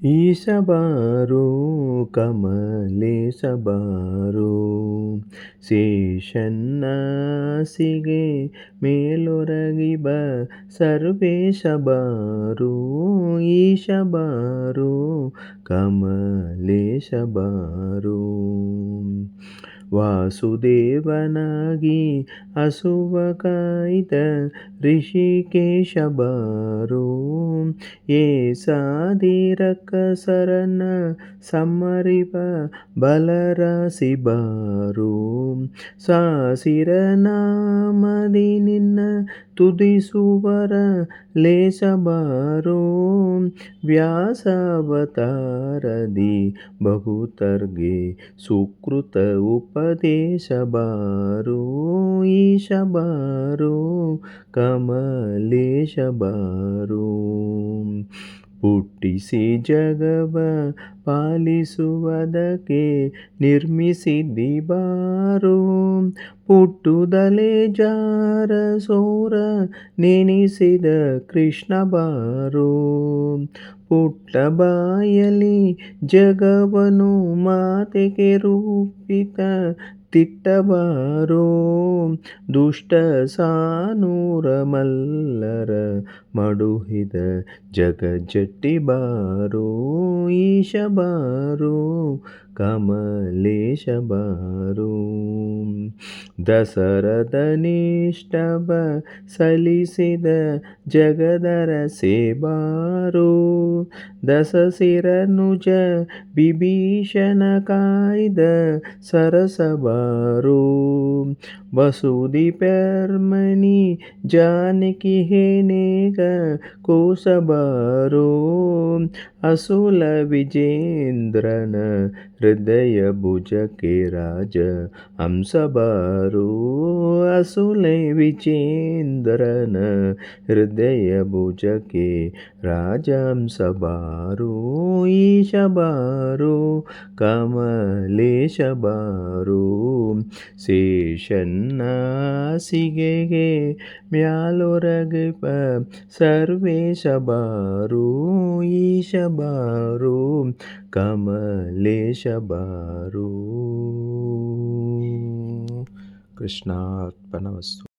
ಈಶ ಬಾರೋ ಕಮಲೇಶ ಬಾರೋ ಶೇಷನ್ನಾಸಿಗೆ ಮೇಲೊರಗಿಬ ಸರ್ವೇಶ ಬಾರೋ ಈಶ ಬಾರೋ ಕಮಲೇಶ ಬಾರೋ ವಾಸುದೇವನಾಗಿ ಹಸುವ ಕಾಯ್ದ ಋಷಿಕೇಶ ಬಾರೋ ಏ ಸಾದಿರಕ್ಕಸರನ ಸಮ್ಮರಿಪ ಬಲರಾಸಿ ಬಾರೋ ಸಾಸಿರನಾಮದಿ ನಿನ್ನ ತುದಿಸುವರ ಲೇಸ ಬಾರೋ ವ್ಯಾಸಾವತಾರದಿ ಬಹುತರ್ಗೆ ಸುಕೃತ ಉಪದೇಶ ಬಾರೋ ಈಶ ಬಾರೋ ಕಮಲೇಶ ಬಾರೋ ಹುಟ್ಟಿಸಿ ಜಗವ ಪಾಲಿಸುವುದಕ್ಕೆ ನಿರ್ಮಿಸಿದ್ದಿ ಬಾರೋ ಪುಟ್ಟುದಲೇ ಜಾರ ಸೋರ ನೆನೆಸಿದ ಕೃಷ್ಣ ಬಾರೋ ಪುಟ್ಟ ಬಾಯಲಿ ಜಗವನು ಮಾತೆಗೆ ರೂಪಿತ ತಿಟ್ಟ ಬಾರೋ ದುಷ್ಟ ಸಾನೂರ ಮಲ್ಲರ ಮಡುಹಿದ ಜಗಜ್ಜಟ್ಟಿ ಬಾರೋ ಈಶ ಬಾರೋ ಕಮಲೇಶ ಬಾರೋ ದಶರಥನಿಷ್ಟವ ಸಲಿಸಿದ ಜಗದರಸೆ ಬಾರೋ ದಶಶಿರನುಜ ವಿಭೀಷಣ ಕಾಯ್ದ ಸರಸ ಬಾರೋ ವಸುದೀಪರ್ಮಣಿ ಜಾನಕಿ ಹೇನೇಗ ಕೋಸ ಬಾರೋ ಅಸುಲ ವಿಜೇಂದ್ರನ ಹೃದಯ ಭುಜಕ್ಕೆ ರಾಜ ಹಂಸ ಬಾರೋ ಅಸುಲ ವಿಜೇಂದ್ರನ ಹೃದಯ ಭುಜಕ್ಕೆ ರಾಜಹಂಸ ಬಾರೋ ಈಶ ಬಾರೋ ಕಮಲೇಶ ಬಾರೋ ಶೇಷನ್ನಾಸಿಗೆಗೆ ಮ್ಯಾಲೊರಗಿಪ ಸರ್ವೇಶ ಬಾರೋ ಈಶ ಬಾರೋ ಕಮಲೇಶ ಬಾರೋ. ಕೃಷ್ಣಾರ್ಪಣಮಸ್ತು.